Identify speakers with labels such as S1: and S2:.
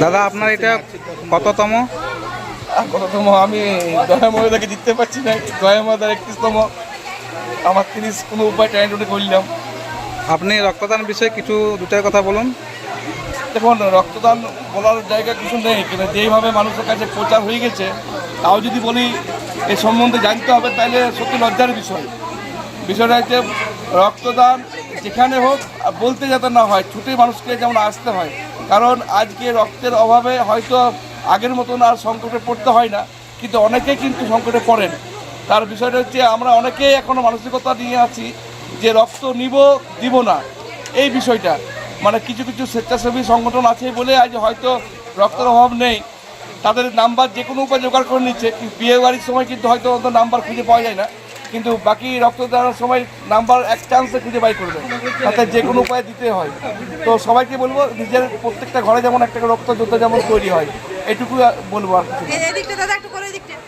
S1: দাদা আপনার এটা কততম?
S2: কততম আমি দয়াময়দাকে জিততে পারছি না, দয়াময়দার 31তম, আমার 30 কোনো উপায় ট্যালেন্টে করলাম।
S1: আপনি রক্তদান বিষয়ে কিছু দুটার কথা বলুন।
S2: দেখুন, রক্তদান বলার জায়গা কিছু নেই, কিন্তু যেইভাবে মানুষের কাছে প্রচার হয়ে গেছে, তাও যদি বলি এ সম্বন্ধে জানতে হবে, তাহলে সত্যি লজ্জার বিষয়। বিষয়টা হচ্ছে রক্তদান যেখানে হোক বলতে যাতে না হয়, ছুটে মানুষকে যেমন আসতে হয়। কারণ আজকে রক্তের অভাবে হয়তো আগের মতন আর সংকটে পড়তে হয় না, কিন্তু অনেকেই কিন্তু সংকটে পড়েন। তার বিষয়টা হচ্ছে আমরা অনেকেই এখনও মানসিকতা নিয়ে আছি যে রক্ত নিব দিব না, এই বিষয়টা। মানে কিছু কিছু স্বেচ্ছাসেবী সংগঠন আছে বলে আজ হয়তো রক্তের অভাব নেই, তাদের নাম্বার যে কোনো উপায় জোগাড় করে নিচ্ছে। বিয়ে বাড়ির সময় কিন্তু হয়তো অত নাম্বার খুঁজে পাওয়া যায় না, কিন্তু বাকি রক্তদানের সময় নাম্বার এক চান্সে খুঁজে বাই করবে, তাতে যে কোনো উপায়ে দিতে হয়। তো সবাইকে বলবো নিজের প্রত্যেকটা ঘরে যেমন একটা রক্ত যোদ্ধা যেমন তৈরি হয়, এটুকু বলবো আর কিছু না।